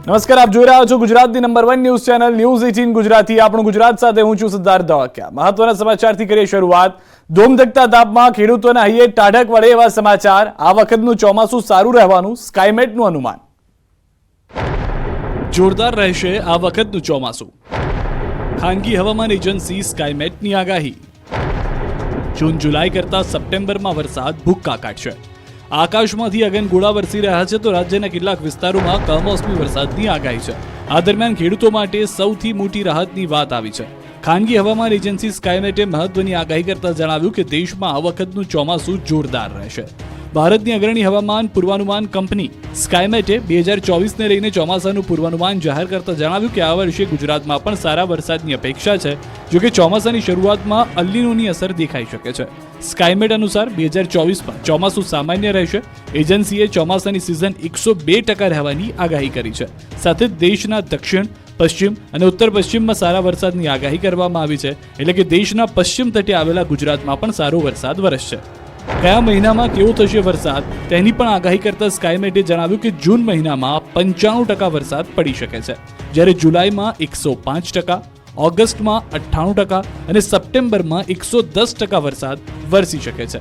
નમસ્કાર, આપ જોઈ રહ્યા છો ગુજરાતની number 1 news channel news 18 Gujarati. આપણું ગુજરાત સાથે હું છું સિદ્ધાર્થ ધવાકિયા। મહત્વના સમાચારથી કરીએ શરૂઆત। ધોમધકતા તાપમાં ખેડૂતોના હૈયે ટાઢક વળે એવા સમાચાર। આ વખતનું ચોમાસું સારું રહેવાનું સ્કાયમેટનું અનુમાન। જોરદાર રહેશે આ વખતનું ચોમાસું। ખાનગી હવામાન એજન્સી સ્કાયમેટની આગાહી। જૂન જુલાઈ કરતા સપ્ટેમ્બરમાં વરસાદ ભૂક્કા કાઢશે। આકાશમાંથી અગનગોળા વરસી રહ્યા છે તો રાજ્યના કેટલાક વિસ્તારોમાં કમોસમી વરસાદની આગાહી છે। આ દરમિયાન ખેડૂતો માટે સૌથી મોટી રાહતની વાત આવી છે। ખાનગી હવામાન એજન્સી સ્કાયમેટે મહત્વની આગાહી કરતા જણાવ્યું કે દેશમાં આ વખતનું ચોમાસું જોરદાર રહેશે। ભારતની અગ્રણી હવામાન પૂર્વાનુમાન કંપની સ્કાયમેટે 2024ને લઈને ચોમાસાનું પૂર્વાનુમાન જાહેર કરતા જણાવ્યું કે આ વર્ષે ગુજરાતમાં પણ સારા વરસાદની અપેક્ષા છે। જો કે ચોમાસાની શરૂઆતમાં અલ્નીનોની અસર દેખાઈ શકે છે। સ્કાયમેટ અનુસાર 2024માં ચોમાસું સામાન્ય રહેશે। એજન્સીએ ચોમાસાની સિઝન 102% રહેવાની આગાહી કરી છે। સાથે જ દેશના દક્ષિણ, પશ્ચિમ અને ઉત્તર પશ્ચિમમાં સારા વરસાદની આગાહી કરવામાં આવી છે। એટલે કે દેશના પશ્ચિમ તટે આવેલા ગુજરાતમાં પણ સારો વરસાદ વરસશે। કયા મહિનામાં કેવો થશે વરસાદ તેની પણ આગાહી કરતા સ્કાયમેટે જણાવ્યું કે જૂન મહિનામાં 95% વરસાદ પડી શકે છે, જ્યારે જુલાઈમાં 105%, ઓગસ્ટમાં 98% અને સપ્ટેમ્બરમાં 110% વરસાદ વરસી શકે છે।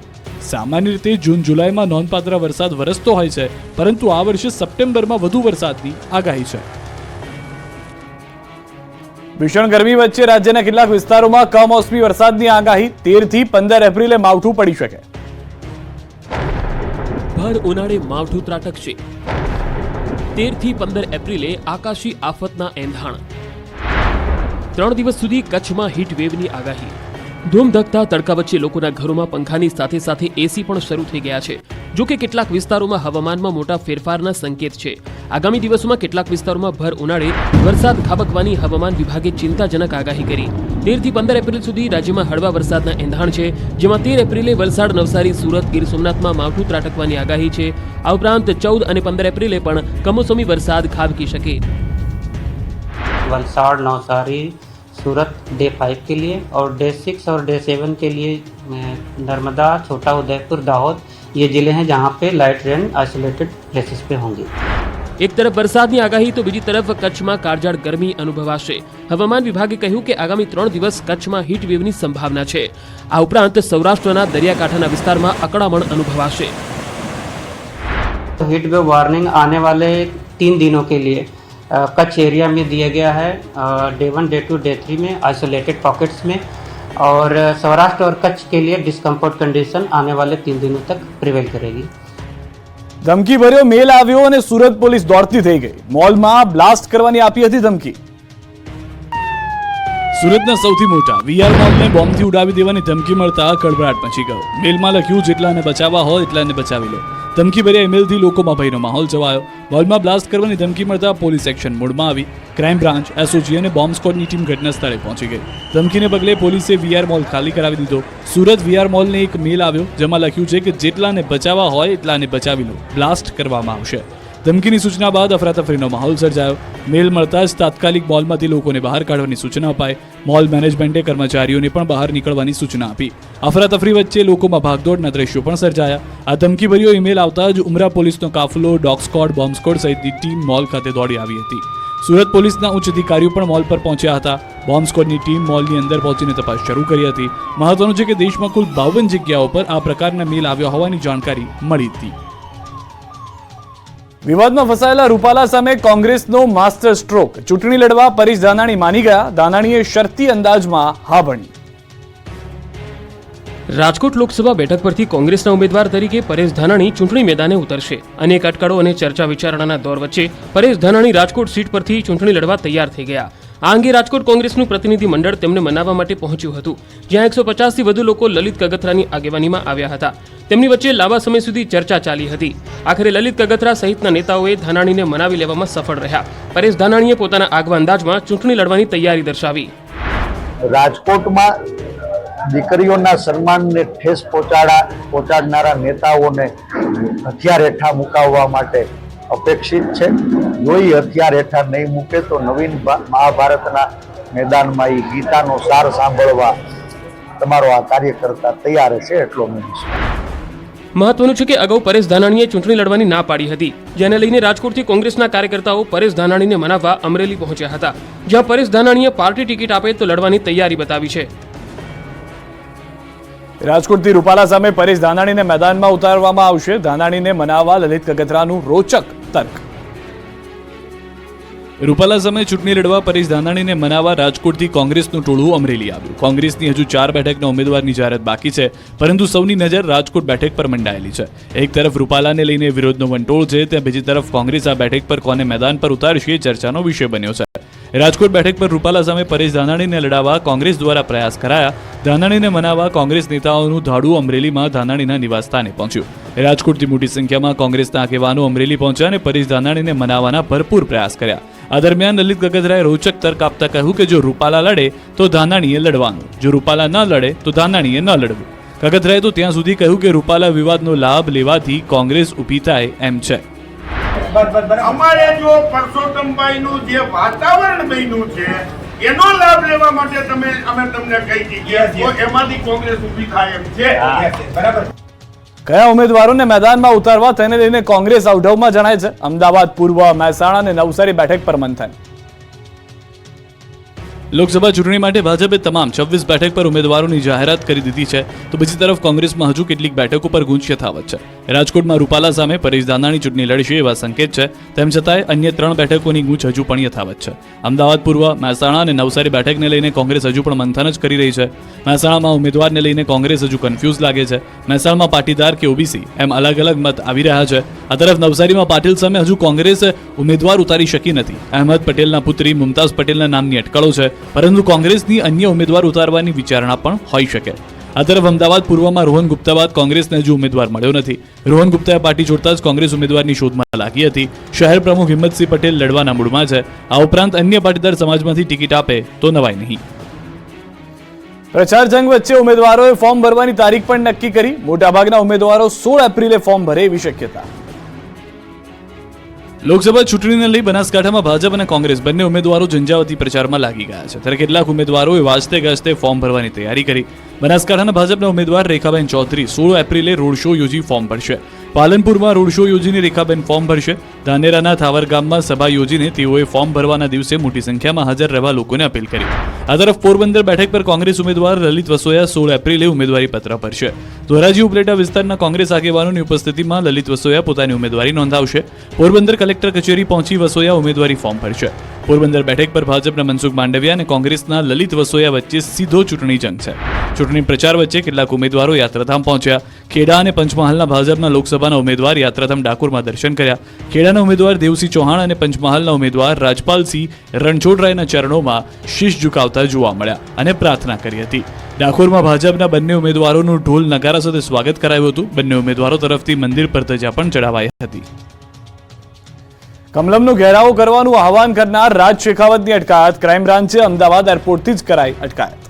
સામાન્ય રીતે જૂન જુલાઈમાં નોંધપાત્ર વરસાદ વરસતો હોય છે, પરંતુ આ વર્ષે સપ્ટેમ્બરમાં વધુ વરસાદની આગાહી છે। ભીષણ ગરમી વચ્ચે રાજ્યના કેટલાક વિસ્તારોમાં કમોસમી વરસાદની આગાહી। 13 થી 15 એપ્રિલે માવઠું પડી શકે। ભર ઉનાળે માવઠું ત્રાટકશે। 13 થી 15 એપ્રિલે આકાશી આફતના એંધાણ। 3 દિવસ સુધી કચ્છમાં હીટ વેવની આગાહી। ધૂમધકતા તડકા વચ્ચે લોકોના ઘરોમાં પંખાની સાથે સાથે એસી પણ શરૂ થઈ ગયા છે। જો કે કેટલાક વિસ્તારોમાં હવામાનમાં મોટા ફેરફારના સંકેત છે। આગામી દિવસોમાં કેટલાક વિસ્તારોમાં ભર ઉનાળે વરસાદ ખાબકવાની હવામાન વિભાગે ચિંતાજનક આગાહી કરી। 13 થી 15 એપ્રિલ સુધી રાજ્યમાં હળવા વરસાદના એંધાણ છે, જેમાં 13 એપ્રિલે વલસાડ, નવસારી, સુરત, ગીર સોમનાથમાં માવઠું ત્રાટકવાની આગાહી છે। આ ઉપરાંત 14 અને 15 એપ્રિલે પણ કમોસમી વરસાદ ખાબકી શકે। वलसाड़, नवसारी, सूरत डे 5 के लिए और डे 6 और डे 7 के लिए नर्मदा, छोटा उदयपुर, दाहोद ये ज़िले हैं जहाँ पे लाइट रेन आइसोलेटेड प्लेसेस पे होंगी। એક તરફ વરસાદની આગાહી તો બીજી તરફ કચ્છમાં કાળઝાળ ગરમી અનુભવાશે। હવામાન વિભાગે કહ્યું કે આગામી 3 દિવસ કચ્છમાં હીટ વેવની સંભાવના છે। આ ઉપરાંત સૌરાષ્ટ્રના દરિયાકાંઠાના વિસ્તારમાં અકળામણ અનુભવાશે। हीट वेव वार्निंग आने वाले 3 दिनों के लिए कच्छ एरिया में दिया गया है। डे 1, डे 2, डे 3 में आइसोलेटेड पॉकेट्स में, और सौराष्ट्र और कच्छ के लिए डिस्कम्फर्ट कंडीशन आने वाले 3 दिनों तक प्रिवेल करेगी। ધમકી ભર્યો મેલ આવ્યો અને સુરત પોલીસ દોડતી થઈ ગઈ। મોલમાં બ્લાસ્ટ કરવાની આપી હતી ધમકી। સુરતના સૌથી મોટા વીઆર મોલને બોમ્બથી ઉડાવી દેવાની ધમકી મળતા કડબડાટ મચી ગયો। મેલમાં લખ્યું જેટલાને બચાવવા હોય એટલાને બચાવી લો। ધમકી ભર્યા ઈમેલથી લોકોમાં ભયનો માહોલ છવાયો। મોલમાં બ્લાસ્ટ કરવાની ધમકી મળતા પોલીસ એક્શન મોડમાં આવી। ક્રાઇમ બ્રાન્ચ, એસઓજી અને બોમ્બ સ્ક્વોડની ટીમ ઘટના સ્થળે પહોંચી ગઈ। ધમકીને પગલે પોલીસે વીઆર મોલ ખાલી કરાવી દીધો। સુરત વીઆર મોલને એક મેલ આવ્યો જેમાં લખ્યું છે કે જેટલાને બચાવવા હોય એટલાને બચાવી લો, બ્લાસ્ટ કરવામાં આવશે। ધમકીની સૂચના બાદ અફરાતફરીનો માહોલ સર્જાયો। મેલ મળતા જ તાત્કાલિક મોલમાંથી લોકોને બહાર કાઢવાની સૂચના અપાઈ। મોલ મેનેજમેન્ટે કર્મચારીઓને પણ બહાર નીકળવાની સૂચના આપી। અફરાતફરી વચ્ચે લોકોમાં ભાગદોડના દ્રશ્યો પણ સર્જાયા। આ ધમકીભર્યો ઈમેલ આવતા જ ઉમરા પોલીસનો કાફલો, ડોગ સ્ક્વોડ, બોમ્બ સ્ક્વોડ સહિતની ટીમ મોલ ખાતે દોડી આવી હતી। સુરત પોલીસના ઉચ્ચ અધિકારીઓ પણ મોલ પર પહોંચ્યા હતા। બોમ્બ સ્ક્વોડની ટીમ મોલની અંદર પહોંચીને તપાસ શરૂ કરી હતી। મહત્વનું છે કે દેશમાં કુલ 52 જગ્યાઓ પર આ પ્રકારના મેલ આવ્યા હોવાની જાણકારી મળી હતી। વિવાદમાં ફસાયેલા રૂપાલા સામે કોંગ્રેસનો માસ્ટર સ્ટ્રોક। ચૂંટણી લડવા પરેશ ધાનાણી માની ગયા। ધાનાણીએ શરતી અંદાજમાં હા ભણી। રાજકોટ લોકસભા બેઠક પરથી કોંગ્રેસના ઉમેદવાર તરીકે પરેશ ધાનાણી ચૂંટણી મેદાને ઉતરશે। અનેક અટકળો અને ચર્ચા વિચારણાના દોર વચ્ચે પરેશ ધાનાણી રાજકોટ સીટ પરથી ચૂંટણી લડવા તૈયાર થઈ ગયા। આ અંગે રાજકોટ કોંગ્રેસનું પ્રતિનિધિ મંડળ તેમને મનાવવા માટે પહોંચ્યું હતું, જ્યાં 150થી વધુ લોકો લલિત કગથરાની આગેવાનીમાં આવ્યા હતા। તેમની વચ્ચે લાંબા સમય સુધી ચર્ચા ચાલી હતી। આખરે લલિત કગથરા સહિતના નેતાઓએ ધાનાણીને મનાવી લેવામાં સફળ રહ્યા। પરેશ ધાનાણીએ પોતાના આગવા અંદાજમાં ચૂંટણી લડવાની તૈયારી દર્શાવી। રાજકોટમાં દીકરીઓના સન્માનને ઠેસ પહોંચાડનારા નેતાઓને હથિયાર હેઠા મુકાવવા માટે અપેક્ષિત છે। જો એ હથિયાર હેઠા નહીં મૂકે તો નવીન મહાભારતના મેદાનમાં એ ગીતાનો સાર સાંભળવા તમારો આ કાર્યકર્તા તૈયાર છે, એટલો મને મહત્વનું છે કે અગાઉ પરેશ ધાનાણીએ ચૂંટણી લડવાની ના પાડી હતી, જેને લઈને રાજકોટથી કોંગ્રેસના કાર્યકર્તાઓ પરેશ ધાનાણીને મનાવવા અમરેલી પહોંચ્યા હતા, જ્યાં પરેશ ધાનાણીએ પાર્ટી ટિકિટ આપે તો લડવાની તૈયારી બતાવી છે. રાજકોટથી રૂપાલા સામે પરેશ ધાનાણીને મેદાનમાં ઉતારવામાં આવશે. ધાનાણીને મનાવવા લલિત કગથરાનું રોચક તર્ક. રૂપાલા સામે ચૂંટણી લડવા પરેશ ધાનાણીને મનાવવા રાજકોટથી કોંગ્રેસનું ટોળું અમરેલી આવ્યું. કોંગ્રેસની હજુ 4 બેઠકના ઉમેદવારની જાહેરાત બાકી છે, પરંતુ સૌની નજર રાજકોટ બેઠક પર મંડાયેલી છે. એક તરફ રૂપાલાને લઈને વિરોધનો વંટોળ છે, ત્યાં બીજી તરફ કોંગ્રેસ આ બેઠક પર કોને મેદાન પર ઉતારશે એ ચર્ચાનો વિષય બન્યો છે. રાજકોટ બેઠક પર રૂપાલા સામે પરેશ ધાનાણીને લડાવવા કોંગ્રેસ દ્વારા પ્રયાસ કરાયા. ધાનાણીને મનાવવા કોંગ્રેસ નેતાઓનું ધાડું અમરેલીમાં ધાનાણીના નિવાસસ્થાને પહોંચ્યું. રાજકોટથી મોટી સંખ્યામાં કોંગ્રેસના આગેવાનો અમરેલી પહોંચ્યા અને પરેશ ધાનાણીને મનાવવાના ભરપૂર પ્રયાસ કર્યા. આ દરમિયાન લલિત કગથરાએ રોચક તર્ક આપતા કહ્યું કે જો રૂપાલા લડે તો ધાનાણીએ લડવાનું, જો રૂપાલા ન લડે તો ધાનાણીએ ન લડવું. કગથરાએ તો ત્યાં સુધી કહ્યું કે રૂપાલા વિવાદનો લાભ લેવાથી કોંગ્રેસ ઊભી થાય એમ છે. અમારે જો પરસોત્તમભાઈનું જે વાતાવરણ બન્યું છે એનો લાભ લેવા માટે અમે તમને કહી દીધા તો એમાંથી કોંગ્રેસ ઊભી થાય એમ છે. બરાબર. કયા ઉમેદવારોને મેદાનમાં ઉતારવા તેને લઈને કોંગ્રેસ અવઢવમાં જણાય છે. અમદાવાદ પૂર્વ, મહેસાણા અને નવસારી બેઠક પર મંથન. લોકસભા ચૂંટણી માટે ભાજપે તમામ 26 બેઠક પર ઉમેદવારોની જાહેરાત કરી દીધી છે, તો બીજી તરફ કોંગ્રેસમાં હજુ કેટલીક બેઠકો પર ગૂંચ યથાવત છે. રાજકોટમાં રૂપાલા સામે પરેશ ધાનાણી ચૂંટણી લડશે એવા સંકેત છે, તેમ છતાંય અન્ય 3 બેઠકોની ગૂંચ હજુ પણ યથાવત છે. અમદાવાદ પૂર્વ, મહેસાણા અને નવસારી બેઠકને લઈને કોંગ્રેસ હજુ પણ મંથન જ કરી રહી છે. મહેસાણામાં ઉમેદવારને લઈને કોંગ્રેસ હજુ કન્ફ્યુઝ લાગે છે. મહેસાણામાં પાટીદાર કે ઓબીસી એમ અલગ અલગ મત આવી રહ્યા છે. આ તરફ નવસારીમાં પાટીલ સામે હજુ કોંગ્રેસ ઉમેદવાર ઉતારી શકી નથી. અહેમદ પટેલના પુત્રી મુમતાઝ પટેલના નામની અટકળો છે, પરંતુ કોંગ્રેસની અન્ય ઉમેદવાર ઉતારવાની વિચારણા પણ હોઈ શકે. આ તરફ અમદાવાદ પૂર્વમાં રોહન ગુપ્તા બાદ કોંગ્રેસને હજુ ઉમેદવાર મળ્યો નથી. રોહન ગુપ્તાએ પાર્ટી છોડતા જ કોંગ્રેસ ઉમેદવારની શોધમાં લાગી હતી. શહેર પ્રમુખ હિંમતસિંહ પટેલ લડવાના મૂડમાં છે. આ ઉપરાંત અન્ય પાટીદાર સમાજમાંથી ટિકિટ આપે તો નવાય નહીં. પ્રચાર જંગ વચ્ચે ઉમેદવારોએ ફોર્મ ભરવાની તારીખ પણ નક્કી કરી. મોટાભાગના ઉમેદવારો 16 એપ્રિલે ફોર્મ ભરે એવી શક્યતા. લોકસભા ચૂંટણીને લઈ બનાસકાંઠામાં ભાજપ અને કોંગ્રેસ બંને ઉમેદવારો ઝંઝાવતી પ્રચારમાં લાગી ગયા છે, ત્યારે કેટલાક ઉમેદવારોએ વાજતે ગાજતે ફોર્મ ભરવાની તૈયારી કરી. બનાસકાંઠાના ભાજપના ઉમેદવાર રેખાબેન ચૌધરી 16 એપ્રિલે રોડ શો યોજી ફોર્મ ભરશે. પાલનપુરમાં રોડ શો યોજીને રેખાબેન ફોર્મ ભરશે. ધાનેરાના થાવર ગામમાં સભા યોજીને તેઓએ ફોર્મ ભરવાના દિવસે મોટી સંખ્યામાં હાજર રહેવા લોકોને અપીલ કરી. આ તરફ પોરબંદર બેઠક પર કોંગ્રેસ ઉમેદવાર લલિત વસોયા 16 એપ્રિલે ઉમેદવારી પત્ર ભરશે. ધોરાજી ઉપલેટા વિસ્તારના કોંગ્રેસ આગેવાનોની ઉપસ્થિતિમાં લલિત વસોયા પોતાની ઉમેદવારી નોંધાવશે. પોરબંદર કલેક્ટર કચેરી પહોંચી વસોયા ઉમેદવારી ફોર્મ ભરશે. પોરબંદર બેઠક પર ભાજપના મનસુખ માંડવિયા અને કોંગ્રેસના લલિત વસોયા વચ્ચે સીધો ચૂંટણી જંગ છે. ચૂંટણી પ્રચાર વચ્ચે કેટલાક ઉમેદવારો યાત્રાધામ પહોંચ્યા. ખેડા અને પંચમહાલના ભાજપના લોકસભાના ઉમેદવાર યાત્રાધામ ડાકોરમાં દર્શન કર્યા. ખેડાના ઉમેદવાર દેવસિંહ ચૌહાણ અને પંચમહાલના ઉમેદવાર રાજપાલસિંહ રણછોડરાયના ચરણોમાં શીશ ઝુકાવતા જોવા મળ્યા અને પ્રાર્થના કરી હતી. ડાકોરમાં ભાજપના બંને ઉમેદવારોનું ઢોલ નગારા સાથે સ્વાગત કરાયું હતું. બંને ઉમેદવારો તરફથી મંદિર પર ધજા પણ ચડાવાઈ હતી. કમલમનો ઘેરાવો કરવાનું આહવાન કરનાર રાજ શેખાવતની અટકાયત. ક્રાઇમ બ્રાન્ચે અમદાવાદ એરપોર્ટથી જ કરાઈ અટકાયત.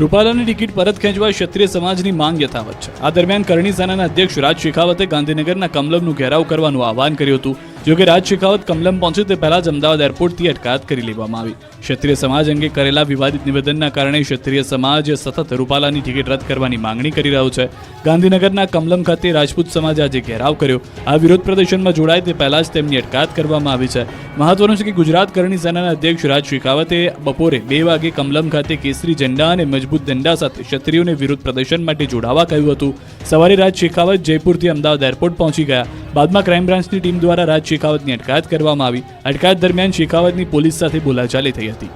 રૂપાલાની ટિકિટ પરત ખેંચવા ક્ષત્રિય સમાજની માંગ યથાવત છે. આ દરમિયાન કરણી સેનાના અધ્યક્ષ રાજ શેખાવતે ગાંધીનગરના કમલમનું ઘેરાવ કરવાનું આહવાન કર્યું હતું. જો કે રાજ શેખાવત કમલમ પહોંચે તે પહેલા જ અમદાવાદ એરપોર્ટથી અટકાયત કરી લેવામાં આવી. ક્ષત્રિય સમાજ અંગે કરેલા વિવાદિત નિવેદનના કારણે ક્ષત્રિય સમાજ સતત રૂપાલાની ટિકિટ રદ કરવાની માંગણી કરી રહ્યો છે. ગાંધીનગરના કમલમ ખાતે રાજપૂત સમાજે આજે ઘેરાવ કર્યો. આ વિરોધ પ્રદર્શનમાં જોડાય તે પહેલા જ તેમની અટકાયત કરવામાં આવી છે. મહત્વનું છે કે ગુજરાત કરણી સેનાના અધ્યક્ષ રાજ શેખાવતે બપોરે 2 વાગે કમલમ ખાતે કેસરી ઝંડા અને મજબૂત દંડા સાથે ક્ષત્રિયોને વિરોધ પ્રદર્શન માટે જોડાવા કહ્યું હતું. સવારે રાજ શેખાવત જયપુરથી અમદાવાદ એરપોર્ટ પહોંચી ગયા. બાદમાં ક્રાઇમ બ્રાન્ચની ટીમ દ્વારા રાજ શેખાવતની અટકાયત કરવામાં આવી. અટકાયત દરમિયાન શેખાવતની પોલીસ સાથે બોલાચાલી થઈ હતી.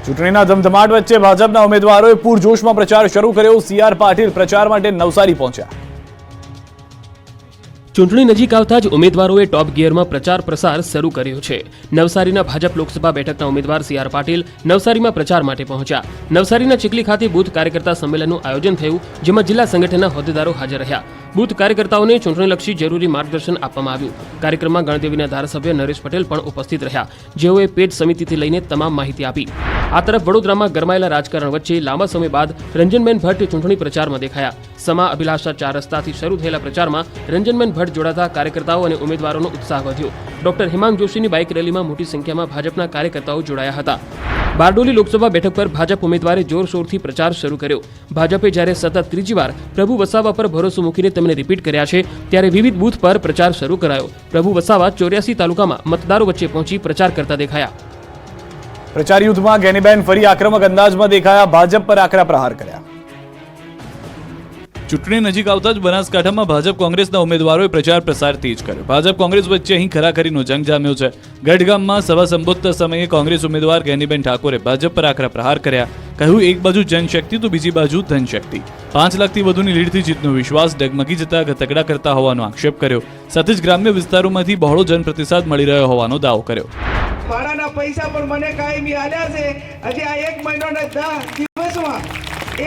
ચૂંટણીના ધમધમાટ વચ્ચે ભાજપના ઉમેદવારોએ પૂરજોશમાં પ્રચાર શરૂ કર્યો. સી.આર. પાટીલ પ્રચાર માટે નવસારી પહોંચ્યા. ચૂંટણી નજીક આવતા જ ઉમેદવારોએ ટોપ ગિયરમાં પ્રચાર પ્રસાર શરૂ કર્યો છે. નવસારીના ભાજપ લોકસભા બેઠકના ઉમેદવાર સી.આર. પાટીલ નવસારીમાં પ્રચાર માટે પહોંચ્યા. નવસારીના ચીખલી ખાતે બૂથ કાર્યકર્તા સંમેલનનું આયોજન થયું, જેમાં જિલ્લા સંગઠનના હોદ્દેદારો હાજર રહ્યા. બૂથ કાર્યકર્તાઓને ચૂંટણીલક્ષી જરૂરી માર્ગદર્શન આપવામાં આવ્યું. કાર્યક્રમમાં ગણદેવીના ધારાસભ્ય નરેશ પટેલ પણ ઉપસ્થિત રહ્યા, જેઓએ પેજ સમિતિથી લઈને તમામ માહિતી આપી. આ તરફ વડોદરામાં ગરમાયેલા રાજકારણ વચ્ચે લાંબા સમય બાદ રંજનબેન ભટ્ટ ચૂંટણી પ્રચારમાં દેખાયા. સમા અભિલાષા 4 રસ્તાથી શરૂ થયેલા પ્રચારમાં રંજનબેન ભટ્ટ જોડાતા કાર્યકર્તાઓ અને ઉમેદવારોનો ઉત્સાહ વધ્યો. ડોક્ટર હિમાંગ જોશીની બાઇક રેલીમાં મોટી સંખ્યામાં ભાજપના કાર્યકર્તાઓ જોડાયા હતા. બારડોલી લોકસભા બેઠક પર ભાજપ ઉમેદવારે જોરશોરથી પ્રચાર શરૂ કર્યો. ભાજપે જ્યારે સતત ત્રીજી વાર પ્રભુ વસાવા પર ભરોસો મૂકીને તેમને રિપીટ કર્યા છે, ત્યારે વિવિધ બૂથ પર પ્રચાર શરૂ કરાયો. પ્રભુ વસાવા 84 તાલુકામાં મતદારો વચ્ચે પહોંચી પ્રચાર કરતા દેખાયા. પ્રચાર યુદ્ધમાં ગેનીબેન ફરી આક્રમક અંદાજમાં દેખાયા, ભાજપ પર આકરા પ્રહાર કર્યા. ચૂંટણી નજીક આવતા જ બનાસકાંઠામાં ભાજપ કોંગ્રેસના ઉમેદવારોએ પ્રચાર પ્રસાર તેજ કર્યો. ભાજપ કોંગ્રેસ વચ્ચે અહીં ખરાખરીનો જંગ જામ્યો છે. ગઢગામમાં સભા સંબોધતા સમયે કોંગ્રેસ ઉમેદવાર ગેનીબેન ઠાકોરે ભાજપ પર આકરા પ્રહાર કર્યા. કહ્યું, એક બાજુ જનશક્તિ તો બીજી બાજુ ધનશક્તિ. 5 લાખથી વધુની લીડથી જીતનો વિશ્વાસ ડગમગી જતા ગતકડા કરતા હોવાનો આક્ષેપ કર્યો. સાથે જ ગ્રામ્ય વિસ્તારોમાંથી બહોળો જનપ્રતિસાદ મળી રહ્યો હોવાનો દાવો કર્યો. ભાડાના પૈસા પણ મને કાયમી આલ્યા છે. હજી આ 1 મહિનાના 10 દિવસમાં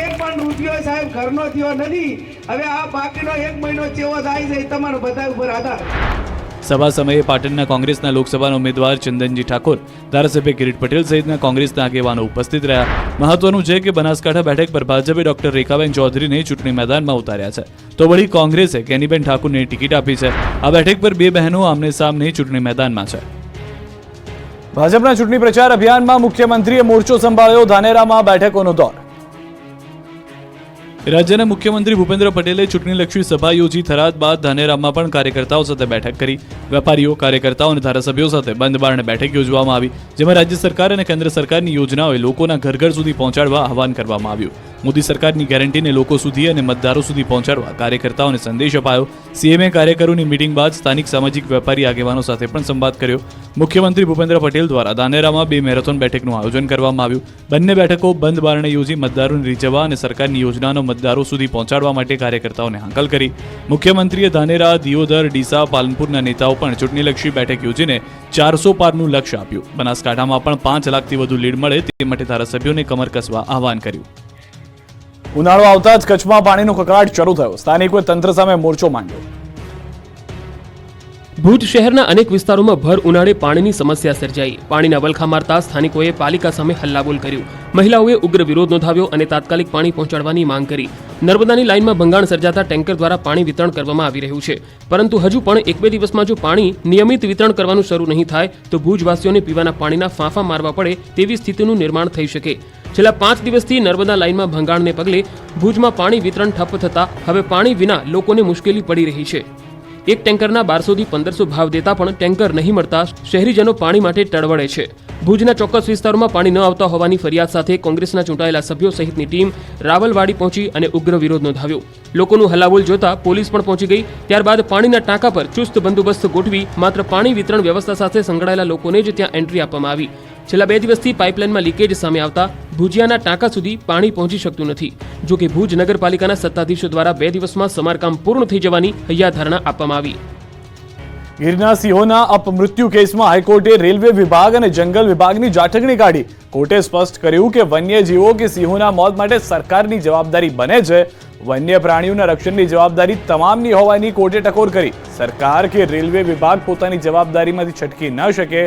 એક પણ રૂપિયો સાહેબ ઘરનો થયો નથી. હવે આ બાકીનો 1 મહિનો ચેવો થાય છે તમારો બધા ઉપર આધાર. સભા સમયે પાટણના કોંગ્રેસના લોકસભાના ઉમેદવાર ચંદનજી ઠાકોર, ધારાસભ્ય કિરીટ પટેલ સહિતના કોંગ્રેસના આગેવાનો ઉપસ્થિત રહ્યા. મહત્વનું છે કે બનાસકાંઠા બેઠક પર ભાજપે ડોક્ટર રેખાબેન ચૌધરીને ચૂંટણી મેદાનમાં ઉતાર્યા છે, તો વળી કોંગ્રેસે ગેનીબેન ઠાકોરને ટિકિટ આપી છે. આ બેઠક પર 2 બહેનો આમને સામને ચૂંટણી મેદાનમાં છે. ભાજપના ચૂંટણી પ્રચાર અભિયાનમાં મુખ્યમંત્રીએ મોરચો સંભાળ્યો. ધાનેરામાં બેઠકોનો દોર. રાજ્યના મુખ્યમંત્રી ભૂપેન્દ્ર પટેલે ચૂંટણીલક્ષી સભા યોજી. થરાદ બાદ ધાનેરામાં પણ કાર્યકર્તાઓ સાથે બેઠક કરી. વેપારીઓ, કાર્યકર્તાઓ અને ધારાસભ્યો સાથે બંધ બારણે બેઠક યોજવામાં આવી, જેમાં રાજ્ય સરકાર અને કેન્દ્ર સરકારની યોજનાઓએ લોકોના ઘર ઘર સુધી પહોંચાડવા આહવાન કરવામાં આવ્યું. મોદી સરકારની ગેરંટીને લોકો સુધી અને મતદારો સુધી પહોંચાડવા કાર્યકર્તાઓને સંદેશ અપાયો. સીએમએ કાર્યકરોની મીટિંગ બાદ સ્થાનિક સામાજિક વેપારી આગેવાનો સાથે પણ સંવાદ કર્યો. મુખ્યમંત્રી ભૂપેન્દ્ર પટેલ દ્વારા ધાનેરામાં 2 મેરેથોન બેઠકનું આયોજન કરવામાં આવ્યું. બંને બેઠકો બંધ બારણે યોજી મતદારોને રીઝવવા અને સરકારની યોજનાનો મતદારો સુધી પહોંચાડવા માટે કાર્યકર્તાઓને હાંકલ કરી. મુખ્યમંત્રીએ ધાનેરા, દિયોદર, ડીસા, પાલનપુરના નેતાઓ પણ ચૂંટણીલક્ષી બેઠક યોજીને 400 પારનું લક્ષ્ય આપ્યું. બનાસકાંઠામાં પણ 5 લાખથી વધુ લીડ મળે તે માટે ધારાસભ્યોને કમર કસવા આહવાન કર્યું. ઉનાળો આવતા જ કચ્છમાં પાણીનો કકળાટ શરૂ થયો. સ્થાનિકોએ તંત્ર સામે મોરચો માંડ્યો. ભુજ શહેરના અનેક વિસ્તારોમાં ભર ઉનાળે પાણીની સમસ્યા સર્જાઈ. પાણીના વલખા મારતા સ્થાનિકોએ પાલિકા સામે હલ્લાબોલ કર્યું. મહિલાઓએ ઉગ્ર વિરોધ નોંધાવ્યો અને તાત્કાલિક પાણી પહોંચાડવાની માંગ કરી. નર્મદાની લાઇનમાં ભંગાણ સર્જાતા ટેન્કર દ્વારા પાણી વિતરણ કરવામાં આવી રહ્યું છે, પરંતુ હજુ પણ 1-2 દિવસમાં જો પાણી નિયમિત વિતરણ કરવાનું શરૂ નહીં થાય તો ભુજવાસીઓને પીવાના પાણીના ફાંફા મારવા પડે તેવી સ્થિતિનું નિર્માણ થઈ શકે. છેલ્લા 5 દિવસથી નર્મદા લાઇનમાં ભંગાણને પગલે ભુજમાં પાણી વિતરણ ઠપ્પ થતા હવે પાણી વિના લોકોને મુશ્કેલી પડી રહી છે. એક ટેન્કરના 1200 થી 1500 ભાવ દેતા પણ ટેન્કર નહીં મળતા શહેરીજનો પાણી માટે તડવડે છે. ભુજના ચોક્કસ વિસ્તારોમાં પાણી ન આવતા હોવાની ફરિયાદ સાથે કોંગ્રેસના ચૂંટાયેલા સભ્યો સહિતની ટીમ રાવલવાડી પહોંચી અને ઉગ્ર વિરોધ નોંધાવ્યો. લોકોનું હલ્લાબોલ જોતા પોલીસ પણ પહોંચી ગઈ. ત્યારબાદ પાણીના ટાંકા પર ચુસ્ત બંદોબસ્ત ગોઠવી માત્ર પાણી વિતરણ વ્યવસ્થા સાથે સંકળાયેલા લોકોને જ ત્યાં એન્ટ્રી આપવામાં આવી. છેલ્લા 2 દિવસથી પાઇપલાઇનમાં લીકેજ સામે આવતા ભુજિયાના ટાંકા સુધી પાણી પહોંચી શકતું નથી. જો કે ભુજ નગરપાલિકાના સત્તાધીશો દ્વારા 2 દિવસમાં સમારકામ પૂર્ણ થઈ જવાની હૈયાધારણા આપવામાં આવી. ગીરના સિંહોના અપમૃત્યુ કેસમાં હાઈકોર્ટે રેલવે વિભાગ અને જંગલ વિભાગની જાઠગણી કાઢી. કોર્ટે સ્પષ્ટ કર્યું કે વન્યજીવો કે સિંહોના મોત માટે સરકારની જવાબદારી બને છે. વન્ય પ્રાણીઓના રક્ષણની જવાબદારી તમામની હોવાની કોર્ટે ટકોર કરી. સરકાર કે રેલવે વિભાગ પોતાની જવાબદારીમાંથી છટકી ન શકે.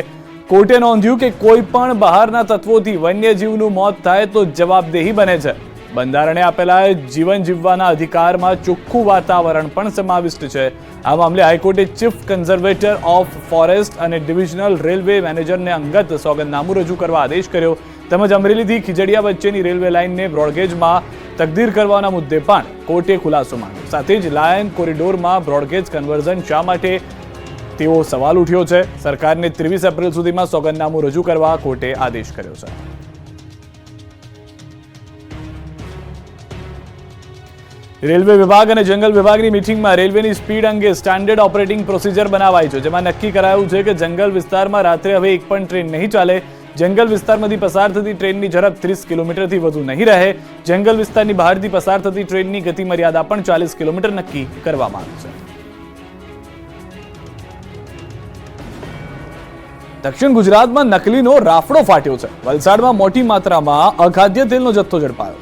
કોર્ટે નોંધ્યું કે કોઈ પણ બહારના તત્વોથી વન્યજીવનું મોત થાય તો જવાબદેહી બને છે. બંધારણે આપેલા જીવન જીવવાના અધિકારમાં ચોખ્ખું વાતાવરણ પણ સમાવિષ્ટ છે. આ મામલે હાઈકોર્ટે ચીફ કન્ઝર્વેટર ઓફ ફોરેસ્ટ અને ડિવિઝનલ રેલવે મેનેજરને અંગત સોગંદનામું રજૂ કરવા આદેશ કર્યો. તેમજ અમરેલીથી ખીજડીયા વચ્ચેની રેલવે લાઇનને બ્રોડગેજમાં તકદીર કરવાના મુદ્દે પણ કોર્ટે ખુલાસો માંગ્યો. સાથે જ લાયન કોરિડોરમાં બ્રોડગેજ કન્વર્ઝન શા માટે તેવો સવાલ ઉઠ્યો છે. સરકારને 23 એપ્રિલ સુધીમાં સોગંદનામું રજૂ કરવા કોર્ટે આદેશ કર્યો છે. રેલવે વિભાગ અને જંગલ વિભાગની મીટિંગમાં રેલવેની સ્પીડ અંગે સ્ટાન્ડર્ડ ઓપરેટિંગ પ્રોસિજર બનાવાઈ છે, જેમાં નક્કી કરાયું છે કે જંગલ વિસ્તારમાં રાત્રે હવે એક પણ ટ્રેન નહીં ચાલે. જંગલ વિસ્તારમાંથી પસાર થતી ટ્રેનની ઝડપ 30 કિલોમીટરથી વધુ નહીં રહે. જંગલ વિસ્તારની બહારથી પસાર થતી ટ્રેનની ગતિ મર્યાદા પણ 40 કિલોમીટર નક્કી કરવામાં આવી છે. દક્ષિણ ગુજરાતમાં નકલીનો રાફડો ફાટ્યો છે. વલસાડમાં મોટી માત્રામાં અખાદ્ય તેલનો જથ્થો ઝડપાયો.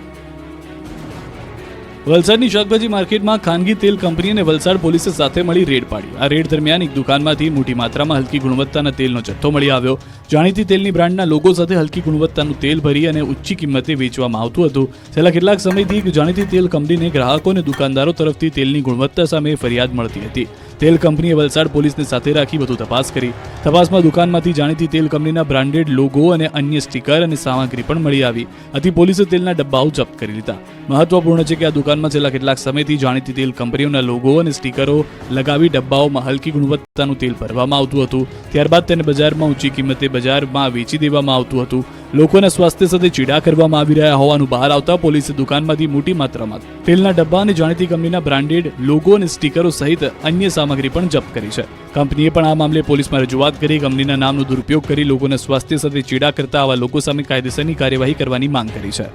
વલસાડની શાકભાજી માર્કેટમાં ખાનગી તેલ કંપની અને વલસાડ પોલીસે સાથે મળી રેડ પાડી. આ રેડ દરમિયાન એક દુકાનમાંથી મોટી માત્રામાં હલકી ગુણવત્તાના તેલનો જથ્થો મળી આવ્યો. જાણીતી તેલની બ્રાન્ડના લોગો સાથે હલકી ગુણવત્તાનું તેલ ભરી અને ઊંચી કિંમતે વેચવામાં આવતું હતું. છેલ્લા કેટલાક સમયથી જાણીતી તેલ કંપનીને ગ્રાહકો અને દુકાનદારો તરફથી તેલની ગુણવત્તા સામે ફરિયાદ મળતી હતી. તેલ કંપનીએ વલસાડ પોલીસને સાથે રાખી વધુ તપાસ કરી. તપાસમાં દુકાનમાંથી જાણીતી તેલ કંપનીના બ્રાન્ડેડ લોગો અને અન્ય સ્ટીકર અને સામગ્રી પણ મળી આવી. આથી પોલીસે તેલના ડબ્બાઓ જપ્ત કરી લીધા. મહત્વપૂર્ણ છે કે આ દુકાનમાં છેલ્લા કેટલાક સમયથી જાણીતી તેલ કંપનીઓના લોગો અને સ્ટીકરો લગાવી ડબ્બાઓમાં હલકી ગુણવત્તાનું તેલ ભરવામાં આવતું હતું. ત્યારબાદ તેને બજારમાં ઊંચી કિંમતે બજારમાં વેચી દેવામાં આવતું હતું. લોકોના સ્વાસ્થ્ય સાથે ચીડા કરવામાં આવી રહ્યા હોવાનું બહાર આવતા પોલીસે દુકાનમાંથી મોટી માત્રામાં તેલના ડબ્બા અને જાણીતી કંપનીના બ્રાન્ડેડ લોગો અને સ્ટીકરો સહિત અન્ય સામગ્રી પણ જપ્ત કરી છે. કંપનીએ પણ આ મામલે પોલીસમાં રજૂઆત કરી કંપનીના નામનો દુરુપયોગ કરી લોકોના સ્વાસ્થ્ય સાથે ચીડા કરતા આવા લોકો સામે કાયદેસરની કાર્યવાહી કરવાની માંગ કરી છે.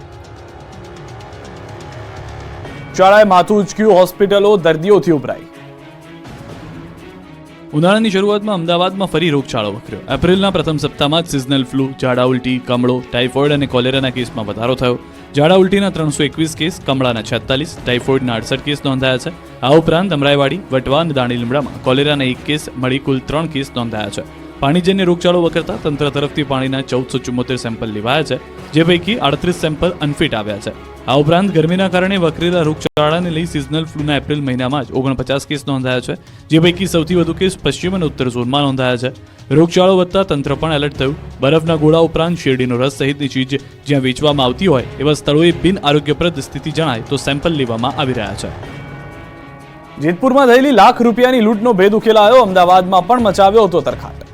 શાળાએ માથું ઉચક્યું, હોસ્પિટલો દર્દીઓથી ઉભરાઈ. ઉનાળાની શરૂઆતમાં અમદાવાદમાં ફરી રોગચાળો વકર્યો. એપ્રિલના પ્રથમ સપ્તાહમાં જ સિઝનલ ફ્લૂ, ઝાડા ઉલટી, કમળો, ટાઇફોઇડ અને કોલેરાના કેસમાં વધારો થયો. ઝાડા ઉલટીના 321 કેસ, કમળાના 46, ટાઇફોઇડના 68 કેસ નોંધાયા છે. આ ઉપરાંત અમરાઈવાડી, વટવા અને દાણી લીમડામાં કોલેરાના 1 કેસ મળી કુલ 3 કેસ નોંધાયા છે. પાણીજન્ય રોગચાળો વકરતા તંત્ર તરફથી પાણીના 1474 સેમ્પલ લેવાયા છે, જે પૈકી 38 સેમ્પલ અનફિટ આવ્યા છે. આ ઉપરાંત ગરમીના કારણે વકરેલા રોગચાળાને લઈ સિઝનલ ફ્લૂના એપ્રિલ મહિનામાં જ 49 કેસ નોંધાયા છે, જે પૈકી સૌથી વધુ કેસ પશ્ચિમ અને ઉત્તર ઝોનમાં નોંધાયા છે. રોગચાળો વધતા તંત્ર પણ એલર્ટ થયું. બરફના ગોળા ઉપરાંત શેરડીનો રસ સહિતની ચીજ જ્યાં વેચવામાં આવતી હોય એવા સ્થળોએ બિન આરોગ્યપ્રદ સ્થિતિ જણાય તો સેમ્પલ લેવામાં આવી રહ્યા છે. જેતપુરમાં થયેલી લાખ રૂપિયાની લૂંટનો ભેદ ઉકેલાયો. અમદાવાદમાં પણ મચાવ્યો હતો તરખાટ.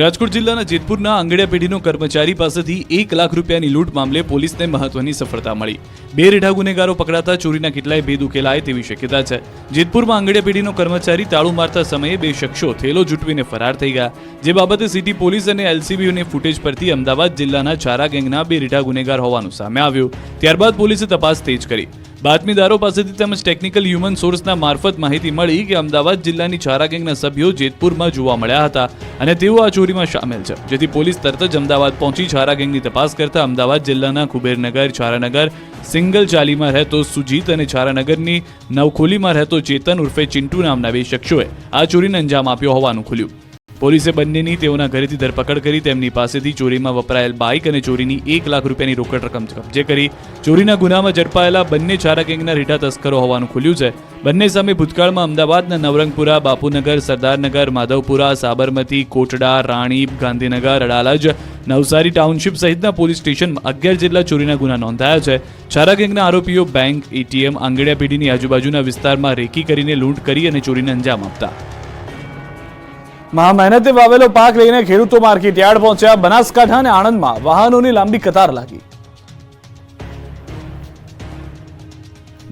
રાજકોટ જિલ્લાના જેતપુરના આંગડિયા પેઢીનો કર્મચારી પાસેથી 1 લાખ રૂપિયાની લૂંટ મામલે પોલીસને મહત્વની સફળતા મળી. 2 રેઢા ગુનેગારો પકડાતા ચોરીના કેટલાય ભેદ ઉકેલાય તેવી શક્યતા છે. જેતપુરમાં આંગડિયા પેઢીનો કર્મચારી તાળું મારતા સમયે 2 શખ્સો થેલો જૂટવીને ફરાર થઈ ગયા. જે બાબતે સિટી પોલીસ અને એલસીબીઓને ફૂટેજ પરથી અમદાવાદ જિલ્લાના ચારા ગેંગના 2 રેઢા ગુનેગાર હોવાનું સામે આવ્યું. ત્યારબાદ પોલીસે તપાસ તેજ કરી. બાતમીદારો પાસેથી તેમજ ટેકનિકલ હ્યુમન સોર્સના મારફત માહિતી મળી કે અમદાવાદ જિલ્લાની ચારા ગેંગના સભ્યો જેતપુરમાં જોવા મળ્યા હતા અને તેઓ આ ચોરીમાં સામેલ છે. જેથી પોલીસ તરત જ અમદાવાદ પહોંચી ચારા ગેંગની તપાસ કરતા અમદાવાદ જિલ્લાના કુબેરનગર, ચારાનગર, સિંગલ ચાલીમાં રહેતો સુજીત અને ચારાનગરની નવખોલીમાં રહેતો ચેતન ઉર્ફે ચિંટુ નામના 2 શખ્સોએ આ ચોરીને અંજામ આપ્યો હોવાનું ખુલ્યું. પોલીસે બંનેની તેઓના ઘરેથી ધરપકડ કરી તેમની પાસેથી ચોરીમાં વપરાયેલ બાઇક અને ચોરીની 1 લાખ રૂપિયાની રોકડ રકમ કબજે કરી. ચોરીના ગુનામાં ઝડપાયેલા બંને ચારા ગેંગના રીઢા તસ્કરો હોવાનું ખુલ્યું છે. બંને સામે ભૂતકાળમાં અમદાવાદના નવરંગપુરા, બાપુનગર, સરદારનગર, માધવપુરા, સાબરમતી, કોટડા, રાણીપ, ગાંધીનગર, અડાલજ, નવસારી ટાઉનશીપ સહિતના પોલીસ સ્ટેશનમાં 11 જેટલા ચોરીના ગુના નોંધાયા છે. ચારા ગેંગના આરોપીઓ બેંક, એટીએમ, આંગડિયા પેઢીની આજુબાજુના વિસ્તારમાં રેકી કરીને લૂંટ કરી અને ચોરીને અંજામ આપતા. મહેનતે વાવેલો પાક લઈને ખેડૂતો માર્કેટ યાર્ડ પહોંચ્યા. બનાસકાંઠા અને આણંદમાં વાહનોની લાંબી કતાર લાગી.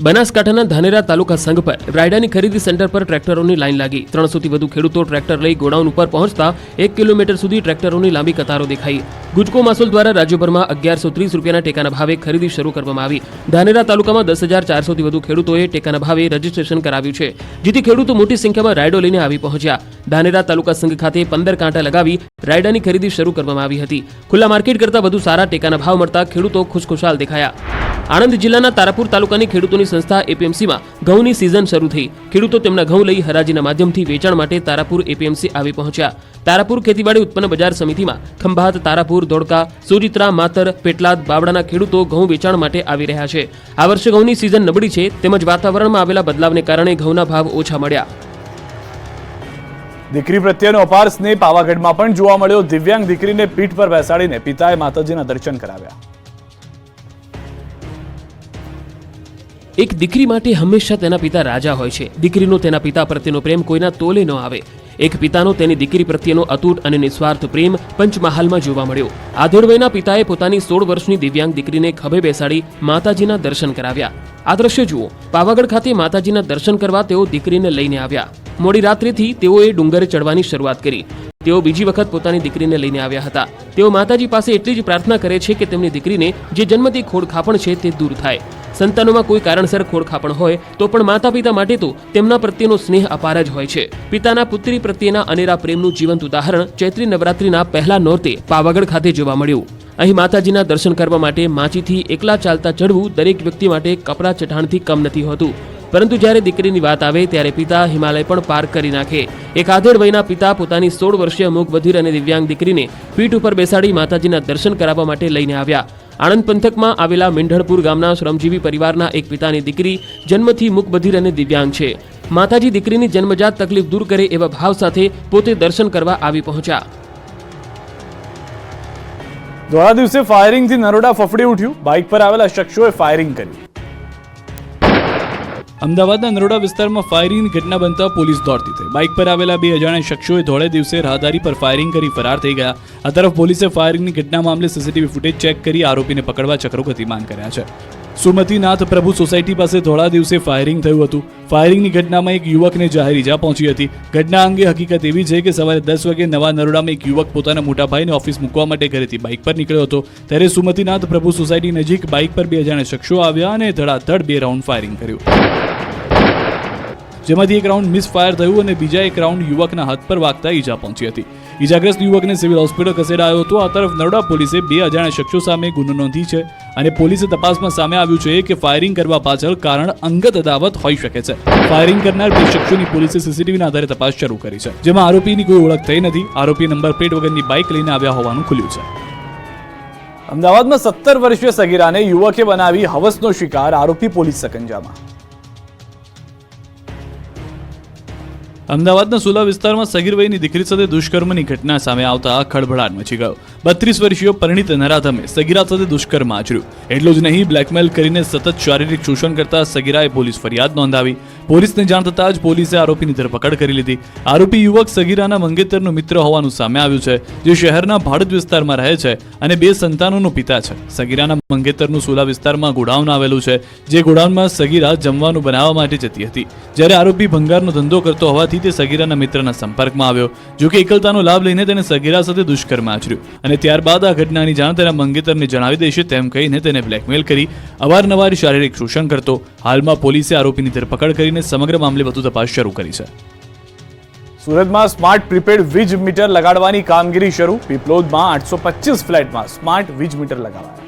બનાસકાંઠાના ધાનેરા તાલુકા સંઘ પર રાયડાની ખરીદી સેન્ટર પર ટ્રેક્ટરોની લાઈન લાગી. 300થી વધુ ખેડૂતો ટ્રેક્ટર લઈ ગોડાઉન ઉપર પહોંચતા 1 કિલોમીટર સુધી ટ્રેક્ટરોની લાંબી કતારો દેખાઈ. ગુજકો માસોલ દ્વારા રાજ્યભરમાં 1130 રૂપિયાના ટેકાના ભાવે ખરીદી શરૂ કરવામાં આવી. ધાનેરા તાલુકામાં 10,400થી વધુ ખેડૂતોએ ટેકાના ભાવે રજીસ્ટ્રેશન કરાવ્યું છે, જેથી ખેડૂતો મોટી સંખ્યામાં રાયડો લઈને આવી પહોંચ્યા. ધાનેરા તાલુકા સંઘ ખાતે 15 કાંટા લગાવી રાયડાની ખરીદી શરૂ કરવામાં આવી હતી. ખુલ્લા માર્કેટ કરતાં વધુ સારા ટેકાના ભાવ મળતા ખેડૂતો ખુશખુશાલ દેખાયા. આણંદ જિલ્લાના તારાપુર તાલુકાની ખેડૂતોની સંસ્થા એપીએમસીમાં ઘઉંની સિઝન શરૂ થઈ. ખેડૂતો તેમના ઘઉં લઈ હરાજીના માધ્યમથી વેચાણ માટે તારાપુર એપીએમસી આવી પહોંચ્યા. તારાપુર ખેતીવાડી ઉત્પન્ન બજાર સમિતિમાં ખંભાત, તારાપુર, ધોળકા, સોજિત્રા, માતર, પેટલાદ, બાવડાના ખેડૂતો ઘઉં વેચાણ માટે આવી રહ્યા છે. આ વર્ષે ઘઉંની સિઝન નબળી છે, તેમજ વાતાવરણમાં આવેલા બદલાવને કારણે ઘઉંના ભાવ ઓછા મળ્યા. દીકરી પ્રત્યેનો અપાર સ્નેહ પાવાગઢમાં પણ જોવા મળ્યો. દિવ્યાંગ દીકરીને પીઠ પર બેસાડીને પિતાએ માતાજીના દર્શન કરાવ્યા. એક દીકરી માટે હંમેશા તેના પિતા રાજા હોય છે. દીકરીનો તેના પિતા પ્રત્યેનો પ્રેમ કોઈના તોલે ન આવે. એક પિતાનો તેની દીકરી પ્રત્યેનો અતૂટ અને નિસ્વાર્થ પ્રેમ પંચમહાલમાં જોવા મળ્યો. આધેડ વયના પિતાએ પોતાની 16 વર્ષની દિવ્યાંગ દીકરીને ખભે બેસાડી માતાજીના દર્શન કરાવ્યા. આ દ્રશ્ય જુઓ. પાવાગઢ ખાતે માતાજીના દર્શન કરવા તેઓ દીકરીને લઈને આવ્યા. મોડી રાત્રિથી તેઓએ ડુંગર ચડવાની શરૂઆત કરી. તેઓ બીજી વખત પોતાની દીકરીને લઈને આવ્યા હતા. તેઓ માતાજી પાસે એટલી જ પ્રાર્થના કરે છે કે તેમની દીકરીને જે જન્મથી ખોડખાપણ છે તે દૂર થાય. સંતાનોમાં કોઈ કારણસર ખોડખાપણ હોય તો પણ માતા પિતા માટે તો તેમના પ્રત્યેનો સ્નેહ અપાર જ હોય છે. પિતાના પુત્રી પ્રત્યેના અનેરા પ્રેમનું જીવંત ઉદાહરણ ચૈત્રી નવરાત્રિના પહેલા નોરતે પાવાગઢ ખાતે જોવા મળ્યું. અહીં માતાજીના દર્શન કરવા માટે માચીથી એકલા ચાલતા ચડવું દરેક વ્યક્તિ માટે કપરા ચઢાણથી કમ નથી હોતું. પરંતુ જ્યારે દીકરીની વાત આવે ત્યારે પિતા હિમાલય પણ પાર કરી નાખે. એક આધેડ વયના પિતા પોતાની 16 વર્ષીય મૂક બધિર અને દિવ્યાંગ દીકરીને પીઠ ઉપર બેસાડી માતાજીના દર્શન કરાવવા માટે લઈને આવ્યા. આણંદ પંથકમાં આવેલા મેંઢળપુર ગામના શ્રમજીવી પરિવારના એક પિતાની દીકરી જન્મથી મૂક બધિર અને દિવ્યાંગ છે. માતાજી દીકરીની જન્મજાત તકલીફ દૂર કરે એવા ભાવ સાથે પોતે દર્શન કરવા આવી પહોંચ્યા. ધોળા દિવસે ફાયરિંગથી નરોડા ફફડી ઉઠ્યું. બાઇક પર આવેલા શખ્સોએ ફાયરિંગ કર્યું. અમદાવાદના નરોડા વિસ્તારમાં ફાયરિંગની ઘટના બનતા પોલીસ દોડતી થઈ. બાઇક પર આવેલા 2 અજાણ્યા શખ્સોએ ધોળે દિવસે રાહદારી પર ફાયરિંગ કરી ફરાર થઈ ગયા. આ તરફ પોલીસે ફાયરિંગની ઘટના મામલે સીસીટીવી ફૂટેજ ચેક કરી આરોપીને પકડવા ચક્રો ગતિમાન કર્યા છે. સુમતીનાથ પ્રભુ સોસાયટી પાસે ધોળા દિવસે ફાયરિંગ થયું હતું. ફાયરિંગની ઘટનામાં એક યુવકને જાહેર ઈજા પહોંચી હતી. ઘટના અંગે હકીકત એવી છે કે સવારે 10 વાગે નવા નરોડામાં એક યુવક પોતાના મોટા ભાઈને ઓફિસ મૂકવા માટે ઘરેથી બાઇક પર નીકળ્યો હતો. ત્યારે સુમતીનાથ પ્રભુ સોસાયટી નજીક બાઇક પર 2 અજાણ્યા શખ્સો આવ્યા અને ધડાધડ 2 રાઉન્ડ ફાયરિંગ કર્યું, જેમાંથી એક રાઉન્ડ મિસ ફાયર થયું અને બીજા એક રાઉન્ડ યુવકના હાથ પર વાગતા ઈજા પહોંચી હતી. ઈજાગ્રસ્ત યુવકને સિવિલ હોસ્પિટલ ખસેડાયો હતો. આ તરફ નરોડા પોલીસે 2 અજાણ્યા શખ્સો સામે ગુનો નોંધી છે અને પોલીસે તપાસમાં સામે આવ્યું છે કે ફાયરિંગ કરવા પાછળ કારણ અંગત અદાવત હોઈ શકે છે. ફાયરિંગ કરનાર 2 શખ્સોની પોલીસે સીસીટીવીના આધારે તપાસ શરૂ કરી છે, જેમાં આરોપીની કોઈ ઓળખ થઈ નથી. આરોપી નંબર પ્લેટ વગરની બાઇક લઈને આવ્યા હોવાનું ખુલ્યું છે. અમદાવાદમાં 17 વર્ષીય સગીરાને યુવકે બનાવી હવસનો શિકાર, આરોપી પોલીસ સકંજામાં. અમદાવાદના સુલા વિસ્તારમાં સગીર વયની દીકરી સાથે દુષ્કર્મની ઘટના સામે આવતા ખળભળાટ મચી ગયો. 32 વર્ષીય પરિણીત નરાધમે સગીરા સાથે દુષ્કર્મ આચર્યું. એટલું જ નહીં, બ્લેકમેલ કરીને સતત શારીરિક શોષણ કરતા સગીરાએ પોલીસ ફરિયાદ નોંધાવી. પોલીસને જાણ થતાં જ પોલીસે આરોપીની ધરપકડ કરી લીધી. આરોપી યુવક સગીરાના મંગેતરનો મિત્ર હોવાનું સામે આવ્યું છે, જે શહેરના ભાડજ વિસ્તારમાં રહે છે અને 2 સંતાનોનો પિતા છે. સગીરાના મંગેતરનું સુલા વિસ્તારમાં ગોડાઉન આવેલું છે, જે ગોડાઉનમાં સગીરા જમવાનું બનાવવા માટે જતી હતી. જ્યારે આરોપી ભંગારનો ધંધો કરતો હોવાથી તે સગીરાના મિત્રના સંપર્કમાં આવ્યો. જોકે એકલતાનો લાભ લઈને તેને સગીરા સાથે દુષ્કર્મ આચર્યું અને ત્યારબાદ આ ઘટનાની જાણ તેના મંગેતરને જણાવી દેશે તેમ કહીને તેને બ્લેકમેલ કરી અવારનવાર શારીરિક શોષણ કરતો. હાલમાં પોલીસે આરોપીની ધરપકડ કરીને સમગ્ર મામલે વધુ તપાસ શરૂ કરી છે. સુરતમાં સ્માર્ટ પ્રીપેડ વીજ મીટર લગાડવાની કામગીરી શરૂ. પીપલોદમાં 825 ફ્લેટમાં સ્માર્ટ વીજ મીટર લગાવાયા.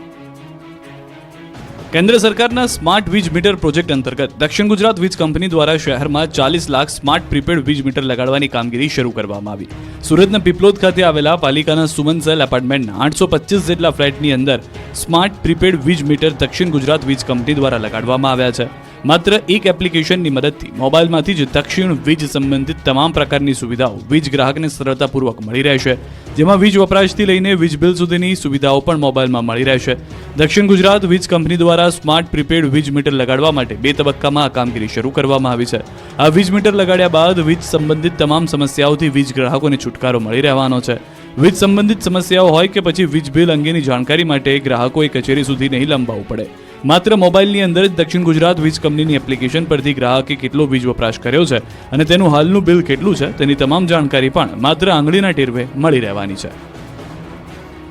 કેન્દ્ર સરકારના સ્માર્ટ વીજ મીટર પ્રોજેક્ટ અંતર્ગત દક્ષિણ ગુજરાત વીજ કંપની દ્વારા શહેરમાં 40 લાખ સ્માર્ટ પ્રીપેડ વીજ મીટર લગાડવાની કામગીરી શરૂ કરવામાં આવી. સુરતના પીપલોદ ખાતે આવેલા પાલિકાના સુમનસેલ એપાર્ટમેન્ટના 825 જેટલા ફ્લેટની અંદર સ્માર્ટ પ્રીપેડ વીજ મીટર દક્ષિણ ગુજરાત વીજ કંપની દ્વારા લગાડવામાં આવ્યા છે. માત્ર એક એપ્લિકેશનની મદદથી મોબાઈલમાંથી જ દક્ષિણ વીજ સંબંધિત તમામ પ્રકારની સુવિધાઓ વીજ ગ્રાહકને સરળતાપૂર્વક મળી રહેશે, જેમાં વીજ વપરાશથી લઈને વીજ બિલ સુધીની સુવિધાઓ પણ મોબાઈલમાં મળી રહેશે. દક્ષિણ ગુજરાત વીજ કંપની દ્વારા સ્માર્ટ પ્રીપેડ વીજ મીટર લગાડવા માટે 2 તબક્કામાં આ કામગીરી શરૂ કરવામાં આવી છે. આ વીજ મીટર લગાડ્યા બાદ વીજ સંબંધિત તમામ સમસ્યાઓથી વીજ ગ્રાહકોને છુટકારો મળી રહેવાનો છે. વીજ સંબંધિત સમસ્યાઓ હોય કે પછી વીજ બિલ અંગેની જાણકારી માટે ગ્રાહકોએ કચેરી સુધી નહીં લંબાવવું પડે. માત્ર મોબાઈલની અંદર જ દક્ષિણ ગુજરાત વીજ કંપનીની એપ્લિકેશન પરથી ગ્રાહકે કેટલો વીજ વપરાશ કર્યો છે અને તેનું હાલનું બિલ કેટલું છે તેની તમામ જાણકારી પણ માત્ર આંગળીના ટેરવે મળી રહેવાની છે.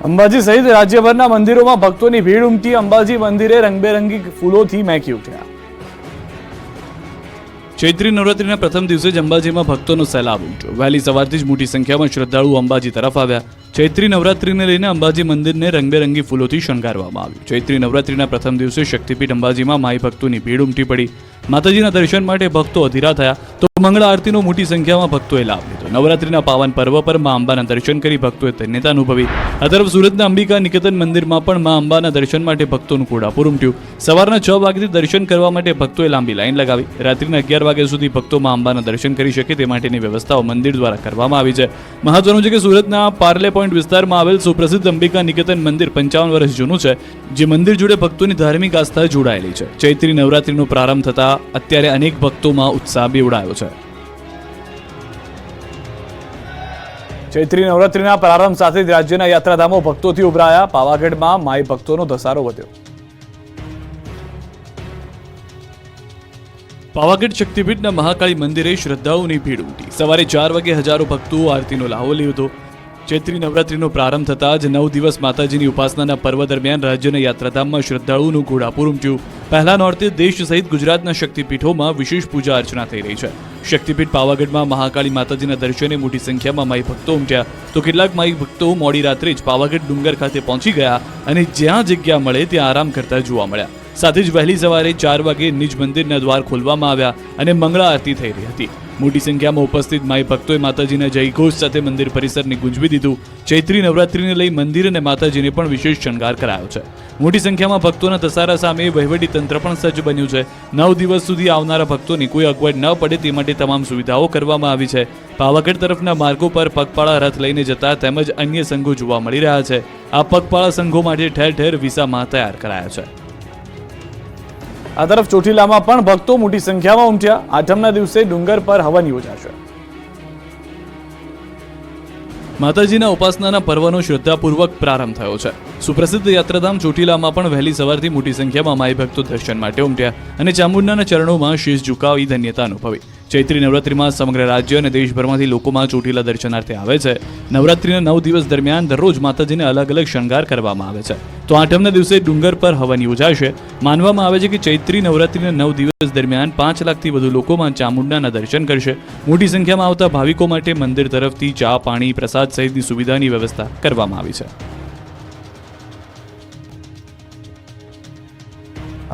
અંબાજી સહિત રાજ્યભરના મંદિરોમાં ભક્તોની ભીડ ઉમટી. અંબાજી મંદિરે રંગબેરંગી ફૂલોથી મહેકી ઉઠ્યા. ચૈત્રી નવરાત્રીના પ્રથમ દિવસે જ અંબાજીમાં ભક્તોનો સૈલાબ ઉમટ્યો. વહેલી સવારથી જ મોટી સંખ્યામાં શ્રદ્ધાળુઓ અંબાજી તરફ આવ્યા. ચૈત્રી નવરાત્રીને લઈને અંબાજી મંદિરને રંગબેરંગી ફૂલોથી શણગારવામાં આવ્યું. ચૈત્રી નવરાત્રીના પ્રથમ દિવસે શક્તિપીઠ અંબાજીમાં માઈ ભક્તોની ભીડ ઉમટી પડી. માતાજીના દર્શન માટે ભક્તો અધીરા થયા તો મંગળા આરતીનો મોટી સંખ્યામાં ભક્તોએ લાભ લીધો. નવરાત્રીના પાવન પર્વ પર મા અંબાના દર્શન કરી ભક્તોએ ધન્યતા અનુભવી. આ તરફ સુરતના અંબિકા નિકેતન મંદિરમાં પણ મા અંબાના દર્શન માટે ભક્તોનું ઘોડાપુર ઉમટ્યું. સવારના 6 વાગ્યાથી દર્શન કરવા માટે ભક્તોએ લાંબી લાઈન લગાવી. રાત્રિના 11 વાગ્યા સુધી ભક્તો મા અંબાના દર્શન કરી શકે તે માટેની વ્યવસ્થાઓ મંદિર દ્વારા કરવામાં આવી છે. મહત્વનું છે કે સુરતના પાર્લે પોઈન્ટ વિસ્તારમાં આવેલ સુપ્રસિદ્ધ અંબિકા નિકેતન મંદિર 55 વર્ષ જૂનું છે, જે મંદિર જોડે ભક્તોની ધાર્મિક આસ્થા જોડાયેલી છે. ચૈત્રી નવરાત્રીનો પ્રારંભ થતા અત્યારે અનેક ભક્તોમાં ઉત્સાહ બેવડાયો છે. ચૈત્રી નવરાત્રીના પ્રારંભ સાથે જ રાજ્યના યાત્રાધામો ભક્તોથી ઉભરાયા. પાવાગઢમાં માઈ ભક્તોનો ધસારો વધ્યો. પાવાગઢ શક્તિપીઠના મહાકાળી મંદિરે શ્રદ્ધાળુઓની ભીડ ઉમટી. સવારે 4 વાગે હજારો ભક્તો આરતીનો લાહો લીધો. ચૈત્રી નવરાત્રીનો પ્રારંભ થતાં જ 9 દિવસ માતાજીની ઉપાસનાના પર્વ દરમિયાન રાજ્યના યાત્રાધામમાં શ્રદ્ધાળુઓનું ઘોડાપુર ઉમટ્યું. પહેલા નોરતે દેશ સહિત ગુજરાતના શક્તિપીઠોમાં વિશેષ પૂજા અર્ચના થઈ રહી છે. શક્તિપીઠ પાવાગઢમાં મહાકાળી માતાજીના દર્શને મોટી સંખ્યામાં માઈ ભક્તો ઉમટ્યા તો કેટલાક માઈ ભક્તો મોડી રાત્રે જ પાવાગઢ ડુંગર ખાતે પહોંચી ગયા અને જ્યાં જગ્યા મળે ત્યાં આરામ કરતા જોવા મળ્યા. સાથે જ વહેલી સવારે 4 વાગે નિજ મંદિરના દ્વાર ખોલવામાં આવ્યા અને મંગળા આરતી થઈ રહી હતી. મોટી સંખ્યામાં ઉપસ્થિત માઈ ભક્તોએ માતાજીના જયઘોષ સાથે મંદિર પરિસરને ગુંજવી દીધું. ચૈત્રી નવરાત્રીને લઈ મંદિર અને માતાજીને પણ વિશેષ શણગાર કરાયો છે. મોટી સંખ્યામાં ભક્તોના ધસારા સામે વહીવટી તંત્ર પણ સજ્જ બન્યું છે. 9 દિવસ સુધી આવનારા ભક્તોની કોઈ અગવડ ન પડે તે માટે તમામ સુવિધાઓ કરવામાં આવી છે. પાવાગઢ તરફના માર્ગો પર પગપાળા રથ લઈને જતા તેમજ અન્ય સંઘો જોવા મળી રહ્યા છે. આ પગપાળા સંઘો માટે ઠેર ઠેર વિસામાં તૈયાર કરાયા છે. આ તરફ ચોટીલામાં પણ ભક્તો મોટી સંખ્યામાં ઉમટ્યા. આઠમના દિવસે ડુંગર પર હવન યોજાશે. માતાજીના ઉપાસનાના પર્વનો શ્રદ્ધાપૂર્વક પ્રારંભ થયો છે. સુપ્રસિદ્ધ યાત્રાધામ ચોટીલામાં પણ વહેલી સવારથી મોટી સંખ્યામાં માઈ ભક્તો દર્શન માટે ઉમટ્યા અને ચામુંડાના ચરણોમાં શીશ ઝુકાવી ધન્યતા અનુભવી. ચૈત્રી નવરાત્રીમાં સમગ્ર રાજ્ય અને દેશભરમાંથી લોકોમાં ચોટીલા દર્શનાર્થે આવે છે. નવરાત્રીના 9 દિવસ દરમિયાન દરરોજ માતાજીને અલગ અલગ શણગાર કરવામાં આવે છે. તો આઠમના દિવસે ડુંગર પર હવન યોજાશે. માનવામાં આવે છે કે ચૈત્રી નવરાત્રીના 9 દિવસ દરમિયાન 5 લાખથી વધુ લોકોમાં ચામુંડાના દર્શન કરશે. મોટી સંખ્યામાં આવતા ભાવિકો માટે મંદિર તરફથી ચા, પાણી, પ્રસાદ સહિતની સુવિધાની વ્યવસ્થા કરવામાં આવી છે.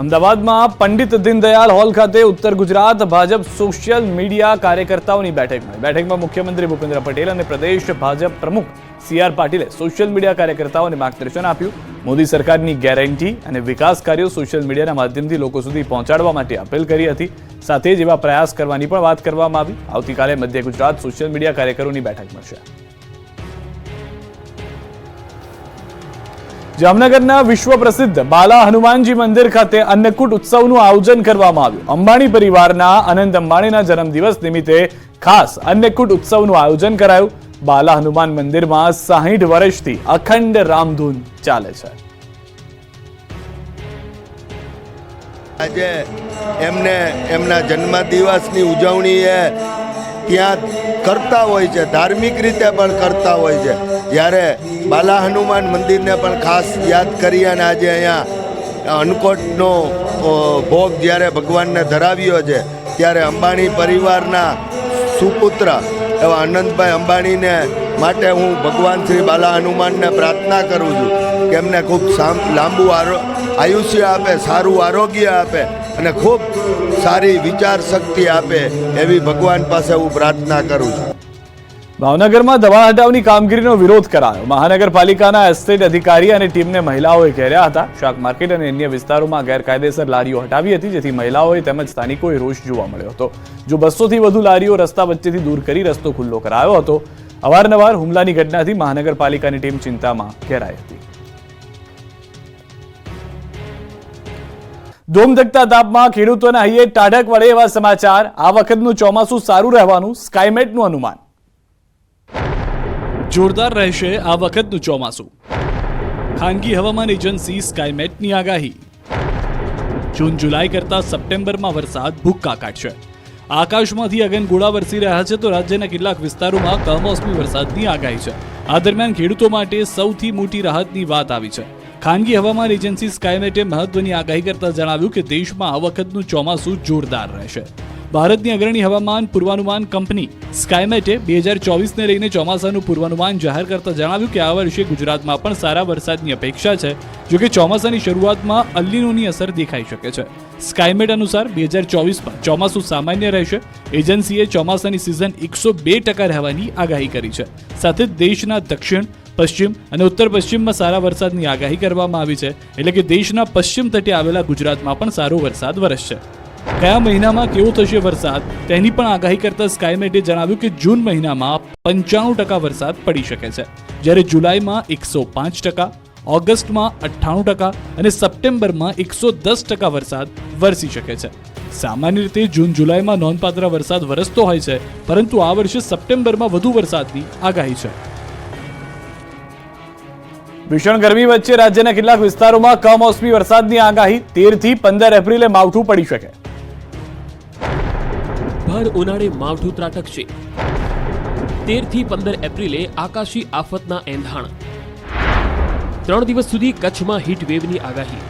અમદાવાદમાં પંડિત દીનદયાળ હોલ ખાતે ઉત્તર ગુજરાત ભાજપ સોશિયલ મીડિયા કાર્યકર્તાઓની બેઠકમાં મુખ્યમંત્રી ભૂપેન્દ્ર પટેલ અને પ્રદેશ ભાજપ પ્રમુખ CR પાટીલે સોશિયલ મીડિયા કાર્યકર્તાઓને માર્ગદર્શન આપ્યું. મોદી સરકારની ગેરંટી અને વિકાસ કાર્યો સોશિયલ મીડિયાના માધ્યમથી લોકો સુધી પહોંચાડવા માટે અપીલ કરી હતી. સાથે જ એવા પ્રયાસ કરવાની પણ વાત કરવામાં આવી. આવતીકાલે મધ્ય ગુજરાત સોશિયલ મીડિયા કાર્યકરોની બેઠક મળશે. જામનગરના વિશ્વ પ્રસિદ્ધ બાલા હનુમાનજી મંદિર ખાતે અન્નકૂટ ઉત્સવનું આયોજન કરવામાં આવ્યું. અંબાણી પરિવારના અનંત અંબાણીના જન્મદિવસ નિમિત્તે ખાસ અન્નકૂટ ઉત્સવનું આયોજન કરાયું. બાલા હનુમાન મંદિરમાં 60 વર્ષથી અખંડ રામધૂન ચાલે છે. આજે એમને એમના જન્મદિવસની ઉજવણી ત્યાં કરતા હોય છે, ધાર્મિક રીતે પણ કરતા હોય છે. જ્યારે બાલા હનુમાન મંદિરને પણ ખાસ યાદ કરી અને આજે અહીંયા અન્નકૂટનો ભોગ જ્યારે ભગવાનને ધરાવ્યો છે ત્યારે અંબાણી પરિવારના સુપુત્ર એવા અનંતભાઈ અંબાણીને માટે હું ભગવાન શ્રી બાલા હનુમાનને પ્રાર્થના કરું છું કે એમને ખૂબ લાંબુ આયુષ્ય આપે, સારું આરોગ્ય આપે અને ખૂબ સારી વિચાર શક્તિ આપે એવી ભગવાન પાસે હું પ્રાર્થના કરું છું. ભાવનગરમાં દબાણ હટાવની કામગીરીનો વિરોધ કરાયો. મહાનગરપાલિકાના એસ્ટેટ અધિકારી અને ટીમને મહિલાઓએ ઘેર્યા હતા. શાક માર્કેટ અને અન્ય વિસ્તારોમાં ગેરકાયદેસર લારીઓ હટાવી હતી, જેથી મહિલાઓએ તેમજ સ્થાનિકોએ રોષ જોવા મળ્યો હતો. જો 200 થી વધુ લારીઓ રસ્તા વચ્ચેથી દૂર કરી રસ્તો ખુલ્લો કરાયો હતો. અવારનવાર હુમલાની ઘટનાથી મહાનગરપાલિકાની ટીમ ચિંતામાં ઘેરાઈ હતી. ધોમધકતા તાપમાં ખેડૂતોના હૈયે ટાઢક વળે એવા સમાચાર. આ વખતનું ચોમાસું સારું રહેવાનું સ્કાયમેટનું અનુમાન. જોરદાર રહેશે આ વખતનું ચોમાસું. ખાનગી હવામાન એજન્સી સ્કાયમેટની આગાહી. જૂન જુલાઈ કરતા સપ્ટેમ્બરમાં વરસાદ ભૂક્કા કાઢશે. આકાશમાંથી અગનગોળા વરસી રહ્યા છે તો રાજ્યના કેટલાક વિસ્તારોમાં કમોસમી વરસાદની આગાહી છે. આ દરમિયાન ખેડૂતો માટે સૌથી મોટી રાહતની વાત આવી છે. ખાનગી હવામાન એજન્સી સ્કાયમેટે મહત્વની આગાહી કરતા જણાવ્યું કે દેશમાં આ વખતનું ચોમાસું જોરદાર રહેશે. ભારતની અગ્રણી હવામાન પૂર્વાનુમાન કંપની સ્કાયમેટે 2024ને લઈને ચોમાસાનું પૂર્વાનુમાન જાહેર કરતા જણાવ્યું કે આ વર્ષે ગુજરાતમાં પણ સારા વરસાદની અપેક્ષા છે. જોકે ચોમાસાની શરૂઆતમાં અલ્નીનોની અસર દેખાઈ શકે છે. સ્કાયમેટ અનુસાર 2024માં ચોમાસું સામાન્ય રહેશે. એજન્સીએ ચોમાસાની સિઝન 102% રહેવાની આગાહી કરી છે. સાથે જ દેશના દક્ષિણ, પશ્ચિમ અને ઉત્તર પશ્ચિમમાં સારા વરસાદની આગાહી કરવામાં આવી છે. એટલે કે દેશના પશ્ચિમ તટે આવેલા ગુજરાતમાં પણ સારો વરસાદ વરસશે. કયા મહિનામાં કેવો થશે વરસાદ તેની પણ આગાહી કરતા સ્કાયમેટે જણાવ્યું કે જૂન મહિનામાં 95% વરસાદ પડી શકે છે, જ્યારે જુલાઈમાં 105%, ઓગસ્ટમાં 98% અને સપ્ટેમ્બરમાં 110% વરસાદ વરસી શકે છે. સામાન્ય રીતે જૂન જુલાઈમાં નોંધપાત્ર વરસાદ વરસતો હોય છે, પરંતુ આ વર્ષે સપ્ટેમ્બરમાં વધુ વરસાદની આગાહી છે. ભીષણ ગરમી વચ્ચે રાજ્યના કેટલાક વિસ્તારોમાં કમોસમી વરસાદની આગાહી. 13 થી 15 એપ્રિલે માવઠું પડી શકે. ભર ઉનાળે માવઠું ત્રાટકશે. 13 થી 15 એપ્રિલે આકાશી આફતના એંધાણ. 3 દિવસ સુધી કચ્છમાં હીટ વેવની આગાહી.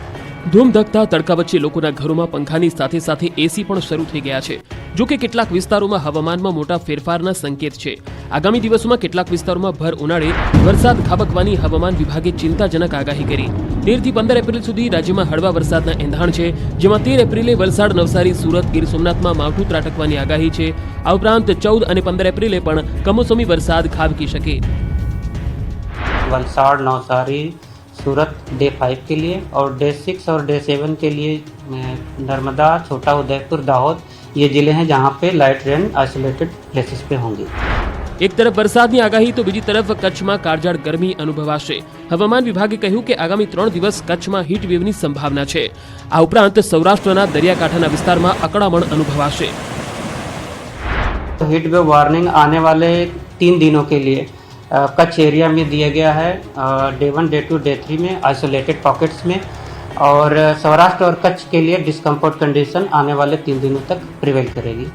ધૂમધકતા તડકા વચ્ચે લોકોના ઘરોમાં પંખાની સાથે સાથે એસી પણ શરૂ થઈ ગયા છે. જો કે કેટલાક વિસ્તારોમાં હવામાનમાં મોટા ફેરફારના સંકેત છે. આગામી દિવસોમાં કેટલાક વિસ્તારોમાં ભર ઉનાળે વરસાદ ખાબકવાની હવામાન વિભાગે ચિંતાજનક આગાહી કરી. 13 થી 15 એપ્રિલ સુધી રાજ્યમાં હળવા વરસાદના એંધાણ છે, જેમાં 13 એપ્રિલે વલસાડ, નવસારી, સુરત, ગીર સોમનાથમાં માવઠું ત્રાટકવાની આગાહી છે. આ ઉપરાંત 14 અને 15 એપ્રિલે પણ કમોસમી વરસાદ ખાબકી શકે. वलसाड़, नवसारी, सूरत डे 5 के लिए और डे 6 और डे 7 के लिए नर्मदा, छोटा उदयपुर, दाहोद ये ज़िले हैं जहाँ पे लाइट रेन आइसोलेटेड प्लेसेस पे होंगी. એક તરફ વરસાદની આગાહી તો બીજી તરફ કચ્છમાં કાળઝાળ ગરમી અનુભવાશે. હવામાન વિભાગે કહ્યું કે આગામી 3 દિવસ કચ્છમાં હીટવેવની સંભાવના છે. આ ઉપરાંત સૌરાષ્ટ્રના દરિયાકાંઠાના વિસ્તારમાં અકળામણ અનુભવાશે. हीट वेव वार्निंग आने वाले 3 दिनों के लिए कच्छ एरिया में दिया गया है, डे 1, डे 2, डे 3 में आइसोलेटेड पॉकेट्स में, और सौराष्ट्र और कच्छ के लिए डिस्कम्फर्ट कंडीशन आने वाले 3 दिनों तक प्रिवेल करेगी.